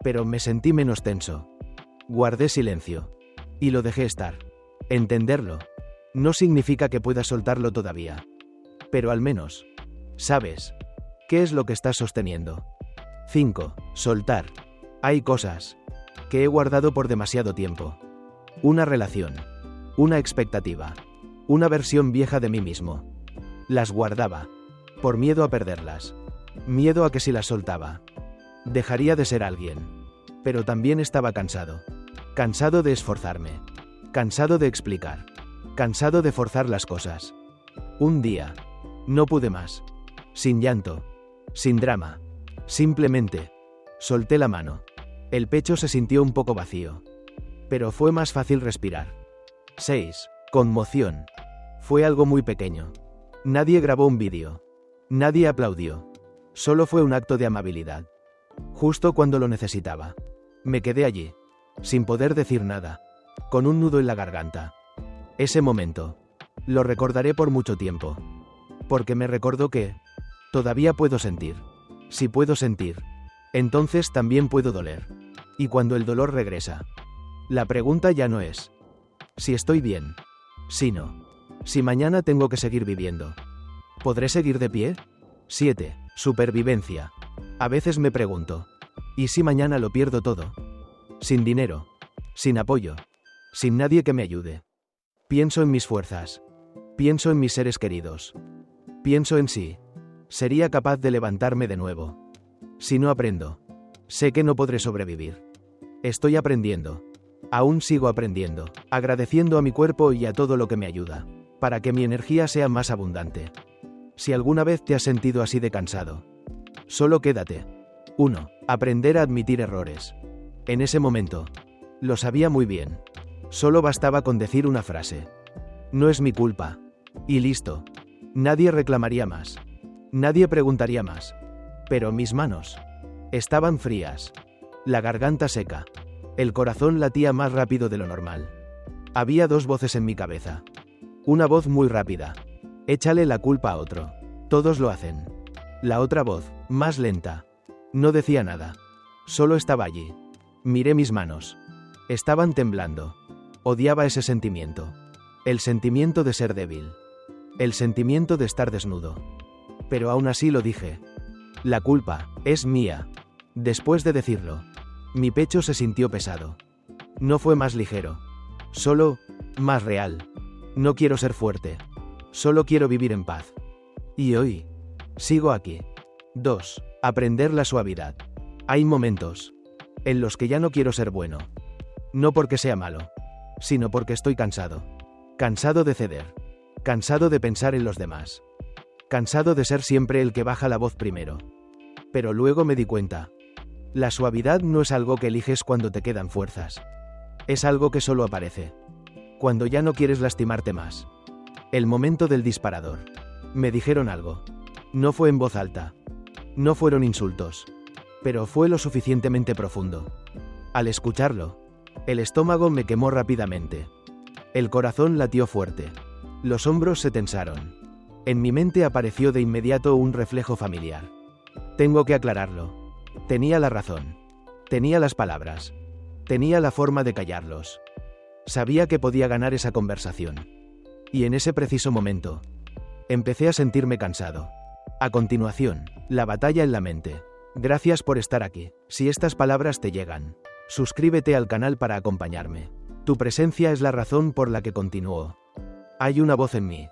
Pero me sentí menos tenso. Guardé silencio. Y lo dejé estar. Entenderlo no significa que puedas soltarlo todavía. Pero al menos, sabes qué es lo que estás sosteniendo. 5. Soltar. Hay cosas que he guardado por demasiado tiempo. Una relación. Una expectativa. Una versión vieja de mí mismo. Las guardaba. Por miedo a perderlas. Miedo a que si las soltaba, dejaría de ser alguien. Pero también estaba cansado. Cansado de esforzarme. Cansado de explicar. Cansado de forzar las cosas. Un día. No pude más. Sin llanto. Sin drama. Simplemente. Solté la mano. El pecho se sintió un poco vacío. Pero fue más fácil respirar. 6. Conmoción. Fue algo muy pequeño. Nadie grabó un vídeo. Nadie aplaudió. Solo fue un acto de amabilidad. Justo cuando lo necesitaba. Me quedé allí. Sin poder decir nada. Con un nudo en la garganta. Ese momento. Lo recordaré por mucho tiempo. Porque me recordó que todavía puedo sentir. Si puedo sentir, entonces también puedo doler. Y cuando el dolor regresa, la pregunta ya no es si estoy bien, sino si mañana tengo que seguir viviendo. ¿Podré seguir de pie? 7. Supervivencia. A veces me pregunto, ¿y si mañana lo pierdo todo? Sin dinero, sin apoyo, sin nadie que me ayude. Pienso en mis fuerzas. Pienso en mis seres queridos. Pienso en si sería capaz de levantarme de nuevo. Si no aprendo, sé que no podré sobrevivir. Estoy aprendiendo. Aún sigo aprendiendo, agradeciendo a mi cuerpo y a todo lo que me ayuda, para que mi energía sea más abundante. Si alguna vez te has sentido así de cansado, solo quédate. 1. Aprender a admitir errores. En ese momento, lo sabía muy bien. Solo bastaba con decir una frase. No es mi culpa. Y listo. Nadie reclamaría más. Nadie preguntaría más. Pero mis manos estaban frías. La garganta seca. El corazón latía más rápido de lo normal. Había dos voces en mi cabeza. Una voz muy rápida. Échale la culpa a otro. Todos lo hacen. La otra voz, más lenta. No decía nada. Solo estaba allí. Miré mis manos. Estaban temblando. Odiaba ese sentimiento. El sentimiento de ser débil. El sentimiento de estar desnudo. Pero aún así lo dije. La culpa es mía. Después de decirlo, mi pecho se sintió pesado. No fue más ligero. Solo, más real. No quiero ser fuerte. Solo quiero vivir en paz. Y hoy, sigo aquí. 2. Aprender la suavidad. Hay momentos en los que ya no quiero ser bueno. No porque sea malo, sino porque estoy cansado. Cansado de ceder. Cansado de pensar en los demás. Cansado de ser siempre el que baja la voz primero. Pero luego me di cuenta. La suavidad no es algo que eliges cuando te quedan fuerzas. Es algo que solo aparece cuando ya no quieres lastimarte más. El momento del disparador. Me dijeron algo. No fue en voz alta. No fueron insultos. Pero fue lo suficientemente profundo. Al escucharlo, el estómago me quemó rápidamente. El corazón latió fuerte. Los hombros se tensaron. En mi mente apareció de inmediato un reflejo familiar. Tengo que aclararlo. Tenía la razón. Tenía las palabras. Tenía la forma de callarlos. Sabía que podía ganar esa conversación. Y en ese preciso momento, empecé a sentirme cansado. A continuación, la batalla en la mente. Gracias por estar aquí. Si estas palabras te llegan, suscríbete al canal para acompañarme. Tu presencia es la razón por la que continúo. Hay una voz en mí.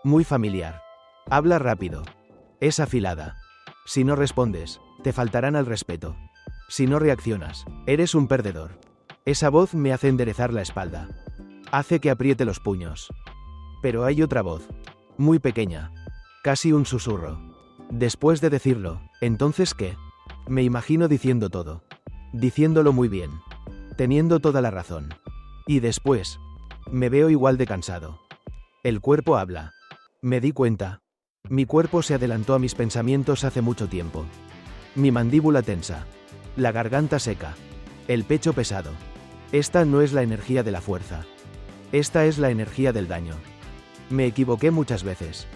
Muy familiar. Habla rápido. Es afilada. Si no respondes, te faltarán al respeto. Si no reaccionas, eres un perdedor. Esa voz me hace enderezar la espalda. Hace que apriete los puños. Pero hay otra voz. Muy pequeña. Casi un susurro. Después de decirlo, ¿entonces qué? Me imagino diciendo todo. Diciéndolo muy bien. Teniendo toda la razón. Y después, me veo igual de cansado. El cuerpo habla. Me di cuenta. Mi cuerpo se adelantó a mis pensamientos hace mucho tiempo. Mi mandíbula tensa. La garganta seca. El pecho pesado. Esta no es la energía de la fuerza. Esta es la energía del daño. Me equivoqué muchas veces,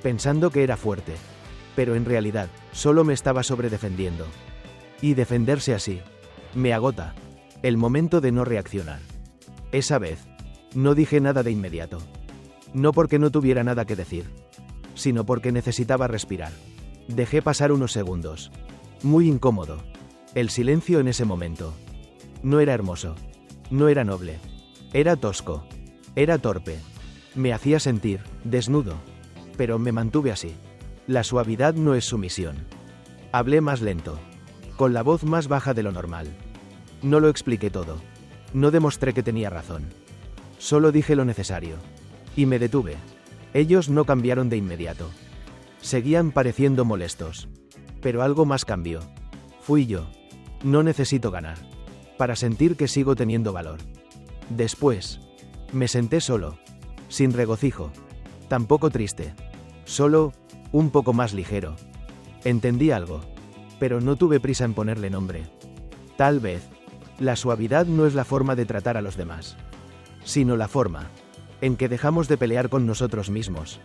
pensando que era fuerte. Pero en realidad, solo me estaba sobredefendiendo. Y defenderse así, me agota. El momento de no reaccionar. Esa vez, no dije nada de inmediato. No porque no tuviera nada que decir, sino porque necesitaba respirar. Dejé pasar unos segundos. Muy incómodo. El silencio en ese momento. No era hermoso. No era noble. Era tosco. Era torpe. Me hacía sentir desnudo. Pero me mantuve así. La suavidad no es sumisión. Hablé más lento. Con la voz más baja de lo normal. No lo expliqué todo. No demostré que tenía razón. Solo dije lo necesario. Y me detuve. Ellos no cambiaron de inmediato. Seguían pareciendo molestos. Pero algo más cambió. Fui yo. No necesito ganar. Para sentir que sigo teniendo valor. Después, me senté solo. Sin regocijo. Tampoco triste. Solo, un poco más ligero. Entendí algo. Pero no tuve prisa en ponerle nombre. Tal vez, la suavidad no es la forma de tratar a los demás. Sino la forma en que dejamos de pelear con nosotros mismos.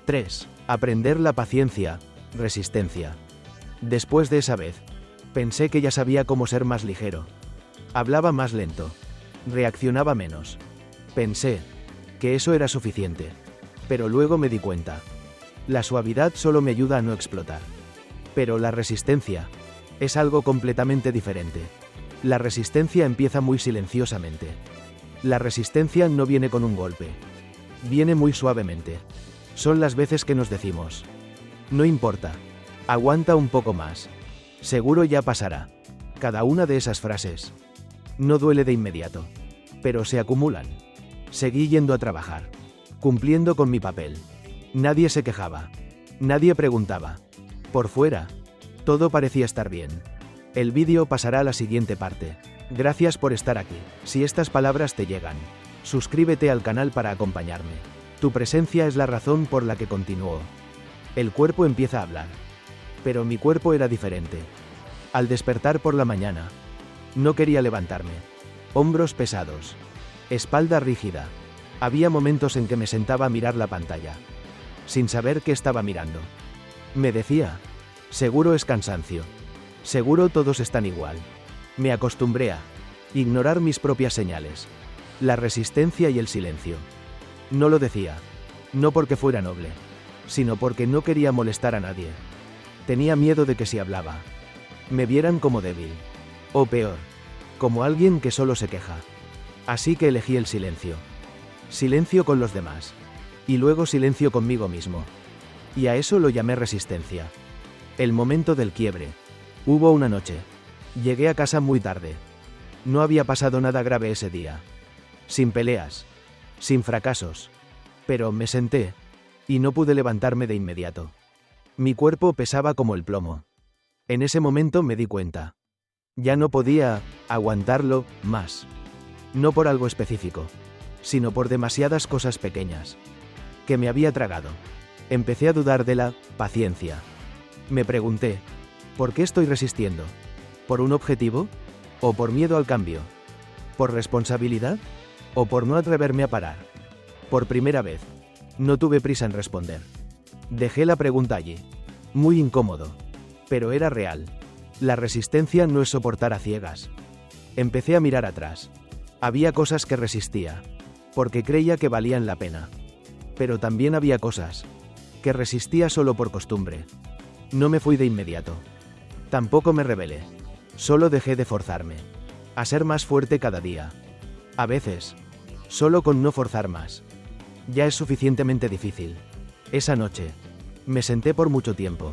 3. Aprender la paciencia, resistencia. Después de esa vez, pensé que ya sabía cómo ser más ligero. Hablaba más lento. Reaccionaba menos. Pensé que eso era suficiente. Pero luego me di cuenta. La suavidad solo me ayuda a no explotar. Pero la resistencia es algo completamente diferente. La resistencia empieza muy silenciosamente. La resistencia no viene con un golpe. Viene muy suavemente. Son las veces que nos decimos: no importa. Aguanta un poco más. Seguro ya pasará. Cada una de esas frases no duele de inmediato. Pero se acumulan. Seguí yendo a trabajar. Cumpliendo con mi papel. Nadie se quejaba. Nadie preguntaba. Por fuera, todo parecía estar bien. El vídeo pasará a la siguiente parte. Gracias por estar aquí. Si estas palabras te llegan, suscríbete al canal para acompañarme. Tu presencia es la razón por la que continúo. El cuerpo empieza a hablar. Pero mi cuerpo era diferente. Al despertar por la mañana, No quería levantarme. Hombros pesados. Espalda rígida. Había momentos en que me sentaba a mirar la pantalla, sin saber qué estaba mirando. Me decía, seguro es cansancio. Seguro todos están igual. Me acostumbré a ignorar mis propias señales. La resistencia y el silencio. No lo decía. No porque fuera noble, sino porque no quería molestar a nadie. Tenía miedo de que si hablaba, me vieran como débil. O peor, como alguien que solo se queja. Así que elegí el silencio. Silencio con los demás. Y luego silencio conmigo mismo. Y a eso lo llamé resistencia. El momento del quiebre. Hubo una noche. Llegué a casa muy tarde. No había pasado nada grave ese día. Sin peleas. Sin fracasos. Pero me senté. Y no pude levantarme de inmediato. Mi cuerpo pesaba como el plomo. En ese momento me di cuenta. Ya no podía aguantarlo más. No por algo específico, sino por demasiadas cosas pequeñas que me había tragado. Empecé a dudar de la paciencia. Me pregunté, ¿por qué estoy resistiendo? ¿Por un objetivo? ¿O por miedo al cambio? ¿Por responsabilidad? ¿O por no atreverme a parar? Por primera vez, no tuve prisa en responder. Dejé la pregunta allí. Muy incómodo. Pero era real. La resistencia no es soportar a ciegas. Empecé a mirar atrás. Había cosas que resistía, porque creía que valían la pena. Pero también había cosas que resistía solo por costumbre. No me fui de inmediato. Tampoco me rebelé. Solo dejé de forzarme a ser más fuerte cada día. A veces, solo con no forzar más, ya es suficientemente difícil. Esa noche, me senté por mucho tiempo,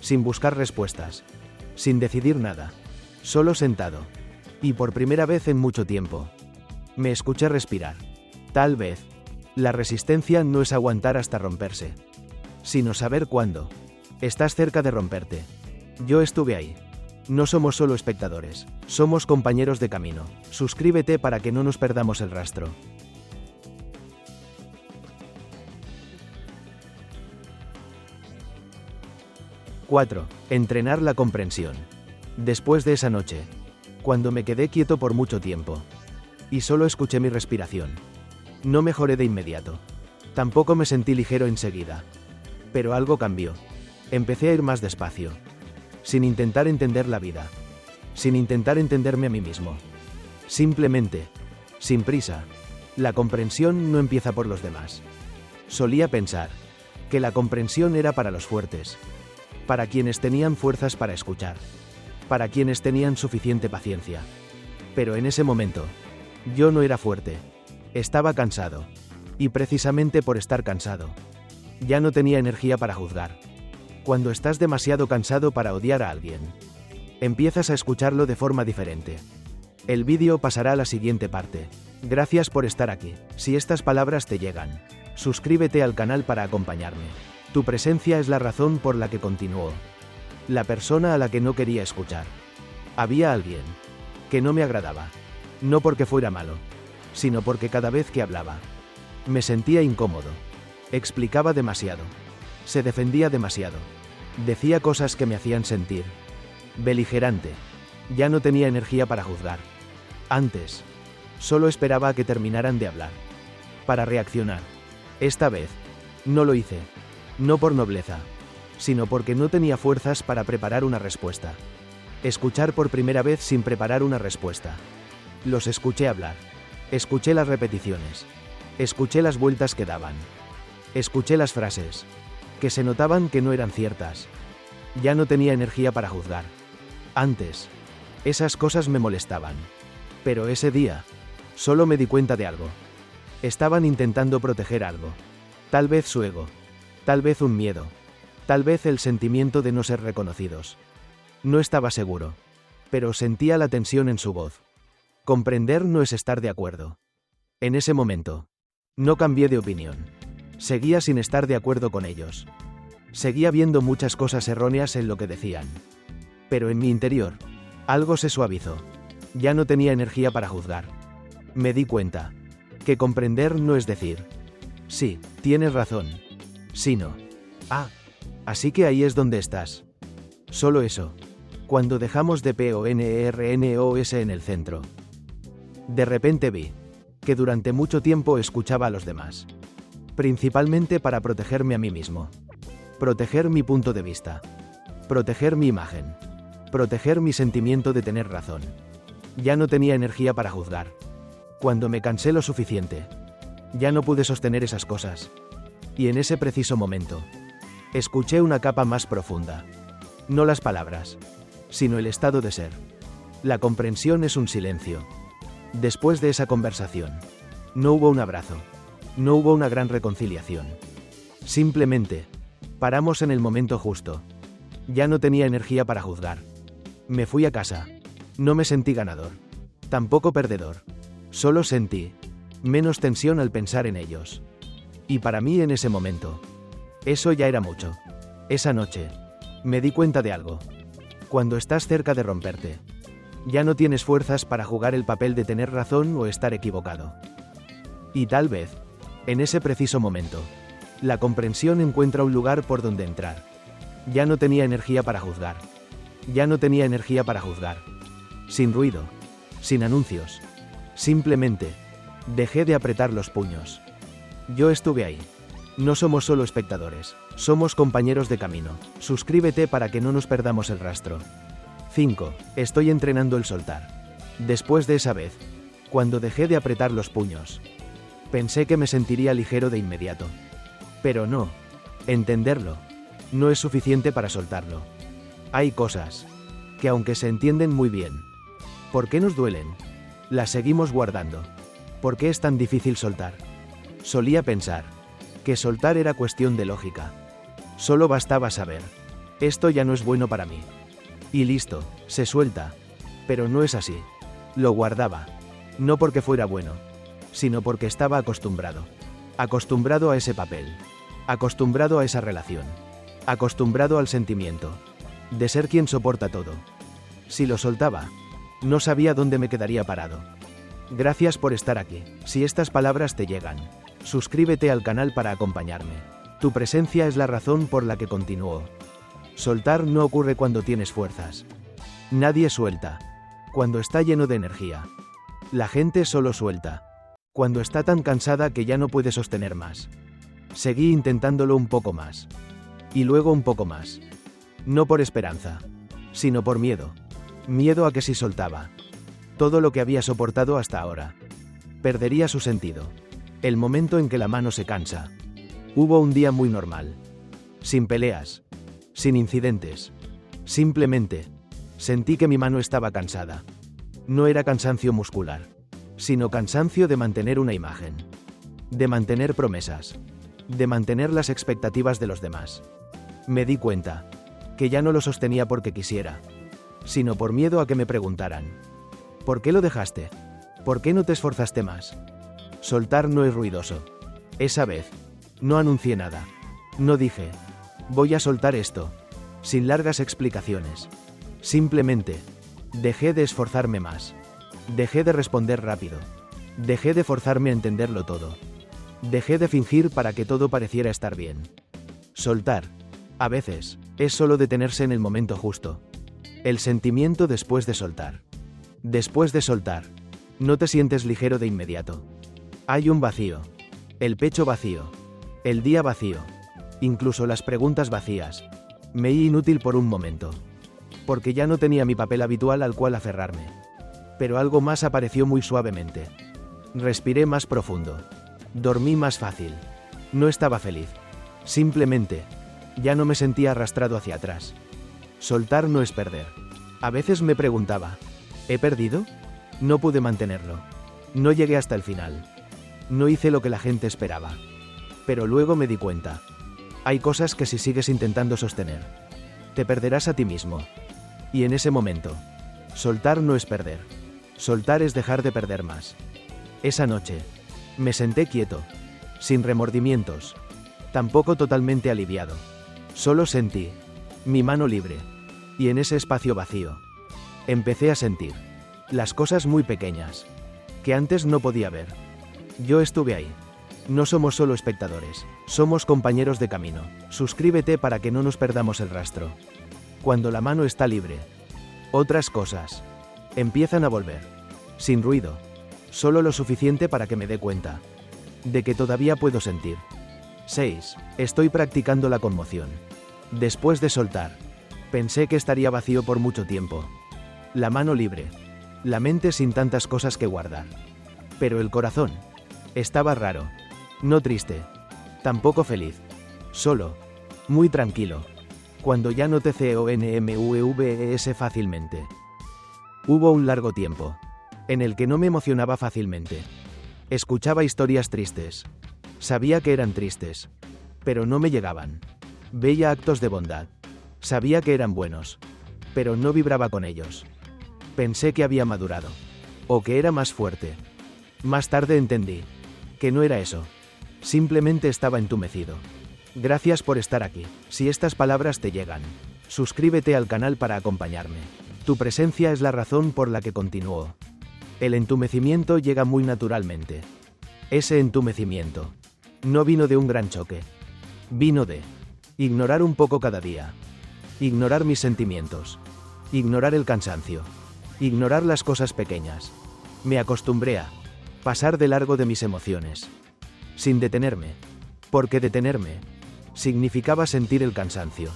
sin buscar respuestas, sin decidir nada, solo sentado. Y por primera vez en mucho tiempo, me escuché respirar. Tal vez, la resistencia no es aguantar hasta romperse, sino saber cuándo estás cerca de romperte. Yo estuve ahí. No somos solo espectadores, somos compañeros de camino. Suscríbete para que no nos perdamos el rastro. 4. Entrenar la comprensión. Después de esa noche, cuando me quedé quieto por mucho tiempo, y solo escuché mi respiración, no mejoré de inmediato. Tampoco me sentí ligero enseguida. Pero algo cambió. Empecé a ir más despacio, sin intentar entender la vida, sin intentar entenderme a mí mismo. Simplemente, sin prisa. La comprensión no empieza por los demás. Solía pensar que la comprensión era para los fuertes, para quienes tenían fuerzas para escuchar, para quienes tenían suficiente paciencia. Pero en ese momento, yo no era fuerte. Estaba cansado. Y precisamente por estar cansado, ya no tenía energía para juzgar. Cuando estás demasiado cansado para odiar a alguien, empiezas a escucharlo de forma diferente. El vídeo pasará a la siguiente parte. Gracias por estar aquí. Si estas palabras te llegan, suscríbete al canal para acompañarme. Tu presencia es la razón por la que continúo. La persona a la que no quería escuchar. Había alguien que no me agradaba. No porque fuera malo, sino porque cada vez que hablaba, me sentía incómodo. Explicaba demasiado. Se defendía demasiado. Decía cosas que me hacían sentir beligerante. Ya no tenía energía para juzgar. Antes, solo esperaba a que terminaran de hablar para reaccionar. Esta vez, no lo hice. No por nobleza, sino porque no tenía fuerzas para preparar una respuesta. Escuchar por primera vez sin preparar una respuesta. Los escuché hablar. Escuché las repeticiones. Escuché las vueltas que daban. Escuché las frases que se notaban que no eran ciertas. Ya no tenía energía para juzgar. Antes, esas cosas me molestaban. Pero ese día, solo me di cuenta de algo. Estaban intentando proteger algo. Tal vez su ego. Tal vez un miedo. Tal vez el sentimiento de no ser reconocidos. No estaba seguro. Pero sentía la tensión en su voz. Comprender no es estar de acuerdo. En ese momento, no cambié de opinión. Seguía sin estar de acuerdo con ellos. Seguía viendo muchas cosas erróneas en lo que decían. Pero en mi interior, algo se suavizó. Ya no tenía energía para juzgar. Me di cuenta que comprender no es decir, sí, tienes razón, sino, así que ahí es donde estás. Solo eso. Cuando dejamos de PONERNOS en el centro. De repente vi que durante mucho tiempo escuchaba a los demás. Principalmente para protegerme a mí mismo. Proteger mi punto de vista. Proteger mi imagen. Proteger mi sentimiento de tener razón. Ya no tenía energía para juzgar. Cuando me cansé lo suficiente, ya no pude sostener esas cosas. Y en ese preciso momento, escuché una capa más profunda. No las palabras, sino el estado de ser. La comprensión es un silencio. Después de esa conversación, no hubo un abrazo. No hubo una gran reconciliación. Simplemente, paramos en el momento justo. Ya no tenía energía para juzgar. Me fui a casa. No me sentí ganador. Tampoco perdedor. Solo sentí menos tensión al pensar en ellos. Y para mí en ese momento, eso ya era mucho. Esa noche, me di cuenta de algo. Cuando estás cerca de romperte, ya no tienes fuerzas para jugar el papel de tener razón o estar equivocado. Y tal vez, en ese preciso momento, la comprensión encuentra un lugar por donde entrar. Ya no tenía energía para juzgar. Ya no tenía energía para juzgar. Sin ruido. Sin anuncios. Simplemente, dejé de apretar los puños. Yo estuve ahí. No somos solo espectadores, somos compañeros de camino. Suscríbete para que no nos perdamos el rastro. 5. Estoy entrenando el soltar. Después de esa vez, cuando dejé de apretar los puños, pensé que me sentiría ligero de inmediato. Pero no. Entenderlo no es suficiente para soltarlo. Hay cosas que, aunque se entienden muy bien, ¿por qué nos duelen? Las seguimos guardando. ¿Por qué es tan difícil soltar? Solía pensar que soltar era cuestión de lógica. Solo bastaba saber, esto ya no es bueno para mí. Y listo, se suelta. Pero no es así. Lo guardaba. No porque fuera bueno, sino porque estaba acostumbrado. Acostumbrado a ese papel. Acostumbrado a esa relación. Acostumbrado al sentimiento de ser quien soporta todo. Si lo soltaba, no sabía dónde me quedaría parado. Gracias por estar aquí. Si estas palabras te llegan, suscríbete al canal para acompañarme. Tu presencia es la razón por la que continúo. Soltar no ocurre cuando tienes fuerzas. Nadie suelta cuando está lleno de energía. La gente solo suelta cuando está tan cansada que ya no puede sostener más. Seguí intentándolo un poco más. Y luego un poco más. No por esperanza, sino por miedo. Miedo a que si soltaba todo lo que había soportado hasta ahora, perdería su sentido. El momento en que la mano se cansa. Hubo un día muy normal. Sin peleas. Sin incidentes. Simplemente, sentí que mi mano estaba cansada. No era cansancio muscular, sino cansancio de mantener una imagen. De mantener promesas. De mantener las expectativas de los demás. Me di cuenta que ya no lo sostenía porque quisiera, sino por miedo a que me preguntaran: ¿por qué lo dejaste? ¿Por qué no te esforzaste más? Soltar no es ruidoso. Esa vez, no anuncié nada. No dije, voy a soltar esto, sin largas explicaciones. Simplemente, dejé de esforzarme más. Dejé de responder rápido. Dejé de forzarme a entenderlo todo. Dejé de fingir para que todo pareciera estar bien. Soltar, a veces, es solo detenerse en el momento justo. El sentimiento después de soltar. Después de soltar, no te sientes ligero de inmediato. Hay un vacío. El pecho vacío. El día vacío. Incluso las preguntas vacías. Me oí inútil por un momento. Porque ya no tenía mi papel habitual al cual aferrarme. Pero algo más apareció muy suavemente. Respiré más profundo. Dormí más fácil. No estaba feliz. Simplemente, ya no me sentía arrastrado hacia atrás. Soltar no es perder. A veces me preguntaba, ¿he perdido? No pude mantenerlo. No llegué hasta el final. No hice lo que la gente esperaba. Pero luego me di cuenta. Hay cosas que si sigues intentando sostener, te perderás a ti mismo. Y en ese momento, soltar no es perder. Soltar es dejar de perder más. Esa noche, me senté quieto, sin remordimientos, tampoco totalmente aliviado. Solo sentí mi mano libre. Y en ese espacio vacío, empecé a sentir las cosas muy pequeñas que antes no podía ver. Yo estuve ahí. No somos solo espectadores, somos compañeros de camino. Suscríbete para que no nos perdamos el rastro. Cuando la mano está libre, Otras cosas empiezan a volver. Sin ruido. Solo lo suficiente para que me dé cuenta de que todavía puedo sentir. 6. Estoy practicando la conmoción. Después de soltar, pensé que estaría vacío por mucho tiempo. La mano libre. La mente sin tantas cosas que guardar. Pero el corazón estaba raro. No triste. Tampoco feliz. Solo. Muy tranquilo. Cuando ya no te conmoves fácilmente. Hubo un largo tiempo en el que no me emocionaba fácilmente. Escuchaba historias tristes. Sabía que eran tristes, pero no me llegaban. Veía actos de bondad. Sabía que eran buenos, pero no vibraba con ellos. Pensé que había madurado, o que era más fuerte. Más tarde entendí que no era eso. Simplemente estaba entumecido. Gracias por estar aquí. Si estas palabras te llegan, suscríbete al canal para acompañarme. Tu presencia es la razón por la que continúo. El entumecimiento llega muy naturalmente. Ese entumecimiento no vino de un gran choque. Vino de ignorar un poco cada día. Ignorar mis sentimientos. Ignorar el cansancio. Ignorar las cosas pequeñas. Me acostumbré a pasar de largo de mis emociones. Sin detenerme. Porque detenerme significaba sentir el cansancio.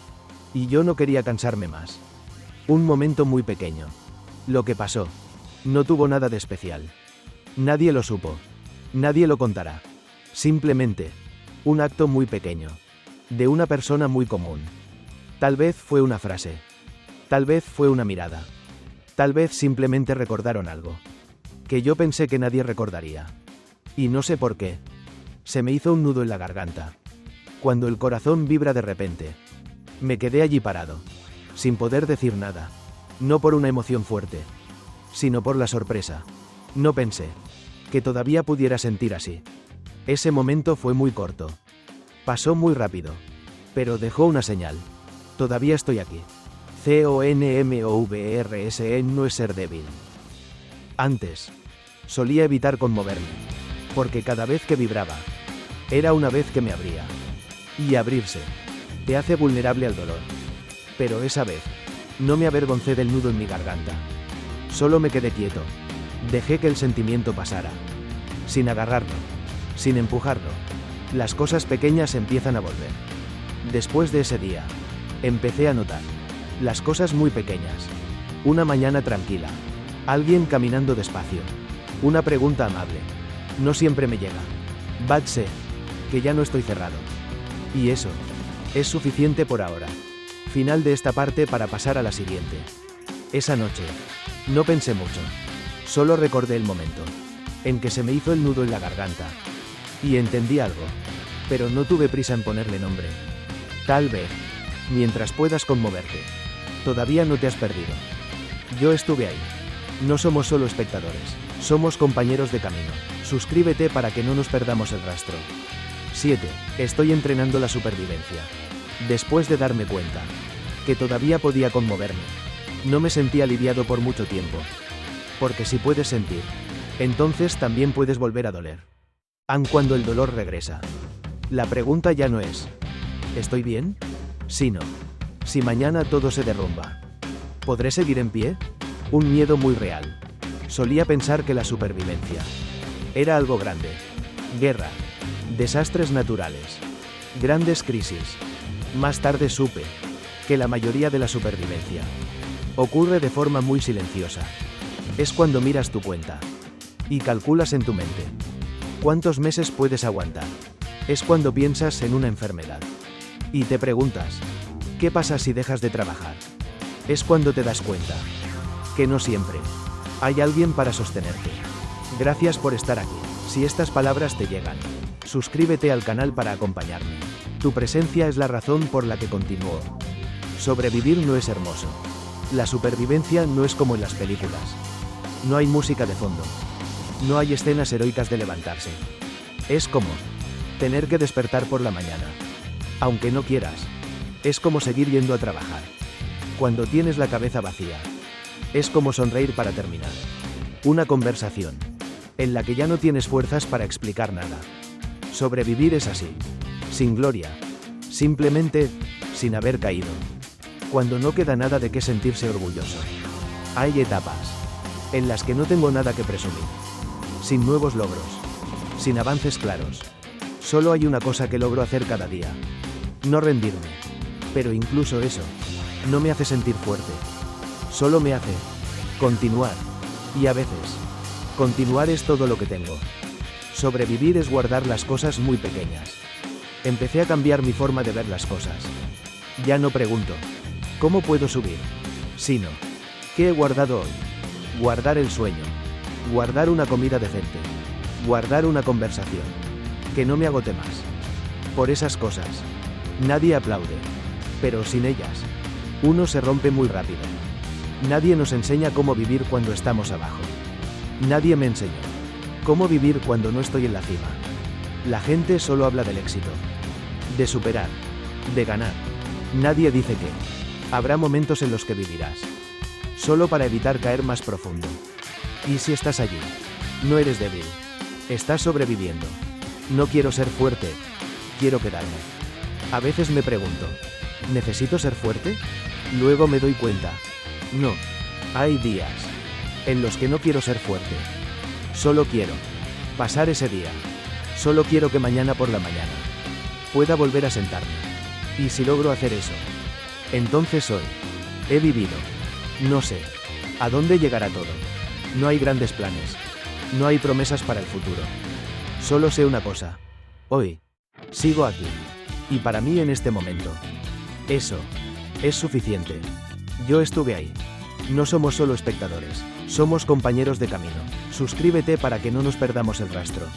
Y yo no quería cansarme más. Un momento muy pequeño. Lo que pasó no tuvo nada de especial. Nadie lo supo. Nadie lo contará. Simplemente un acto muy pequeño. De una persona muy común. Tal vez fue una frase. Tal vez fue una mirada. Tal vez simplemente recordaron algo que yo pensé que nadie recordaría. Y no sé por qué. Se me hizo un nudo en la garganta. Cuando el corazón vibra de repente. Me quedé allí parado, sin poder decir nada. No por una emoción fuerte, sino por la sorpresa. No pensé que todavía pudiera sentir así. Ese momento fue muy corto. Pasó muy rápido, pero dejó una señal. Todavía estoy aquí. CONMOVRSE no es ser débil. Antes, solía evitar conmoverme, porque cada vez que vibraba, era una vez que me abría. Y abrirse te hace vulnerable al dolor. Pero esa vez, no me avergoncé del nudo en mi garganta. Solo me quedé quieto. Dejé que el sentimiento pasara. Sin agarrarlo. Sin empujarlo. Las cosas pequeñas empiezan a volver. Después de ese día, empecé a notar las cosas muy pequeñas. Una mañana tranquila. Alguien caminando despacio. Una pregunta amable. No siempre me llega. Sé que ya no estoy cerrado. Y eso es suficiente por ahora. Final de esta parte para pasar a la siguiente. Esa noche, no pensé mucho. Solo recordé el momento en que se me hizo el nudo en la garganta. Y entendí algo. Pero no tuve prisa en ponerle nombre. Tal vez, mientras puedas conmoverte, todavía no te has perdido. Yo estuve ahí. No somos solo espectadores, somos compañeros de camino. Suscríbete para que no nos perdamos el rastro. 7. Estoy entrenando la supervivencia. Después de darme cuenta que todavía podía conmoverme, no me sentí aliviado por mucho tiempo. Porque si puedes sentir, entonces también puedes volver a doler. Aun cuando el dolor regresa. La pregunta ya no es ¿estoy bien? Sino si mañana todo se derrumba, ¿podré seguir en pie? Un miedo muy real. Solía pensar que la supervivencia era algo grande. Guerra, desastres naturales, grandes crisis. Más tarde supe que la mayoría de la supervivencia ocurre de forma muy silenciosa. Es cuando miras tu cuenta y calculas en tu mente cuántos meses puedes aguantar. Es cuando piensas en una enfermedad y te preguntas, ¿qué pasa si dejas de trabajar? Es cuando te das cuenta que no siempre hay alguien para sostenerte. Gracias por estar aquí. Si estas palabras te llegan, suscríbete al canal para acompañarme. Tu presencia es la razón por la que continúo. Sobrevivir no es hermoso. La supervivencia no es como en las películas. No hay música de fondo. No hay escenas heroicas de levantarse. Es como tener que despertar por la mañana, aunque no quieras. Es como seguir yendo a trabajar cuando tienes la cabeza vacía. Es como sonreír para terminar una conversación en la que ya no tienes fuerzas para explicar nada. Sobrevivir es así, sin gloria, simplemente sin haber caído. Cuando no queda nada de qué sentirse orgulloso. Hay etapas en las que no tengo nada que presumir. Sin nuevos logros. Sin avances claros. Solo hay una cosa que logro hacer cada día. No rendirme. Pero incluso eso no me hace sentir fuerte. Solo me hace continuar. Y a veces, continuar es todo lo que tengo. Sobrevivir es guardar las cosas muy pequeñas. Empecé a cambiar mi forma de ver las cosas. Ya no pregunto, ¿cómo puedo subir? Sino, ¿qué he guardado hoy? Guardar el sueño. Guardar una comida decente. Guardar una conversación. Que no me agote más. Por esas cosas. Nadie aplaude. Pero sin ellas, uno se rompe muy rápido. Nadie nos enseña cómo vivir cuando estamos abajo. Nadie me enseñó cómo vivir cuando no estoy en la cima. La gente solo habla del éxito. De superar. De ganar. Nadie dice que habrá momentos en los que vivirás. Solo para evitar caer más profundo. Y si estás allí, no eres débil. Estás sobreviviendo. No quiero ser fuerte. Quiero quedarme. A veces me pregunto, ¿necesito ser fuerte? Luego me doy cuenta. No. Hay días en los que no quiero ser fuerte. Solo quiero pasar ese día. Solo quiero que mañana por la mañana pueda volver a sentarme. Y si logro hacer eso, entonces hoy he vivido. No sé a dónde llegará todo. No hay grandes planes. No hay promesas para el futuro. Solo sé una cosa. Hoy sigo aquí. Y para mí en este momento, eso es suficiente. Yo estuve ahí. No somos solo espectadores. Somos compañeros de camino. Suscríbete para que no nos perdamos el rastro.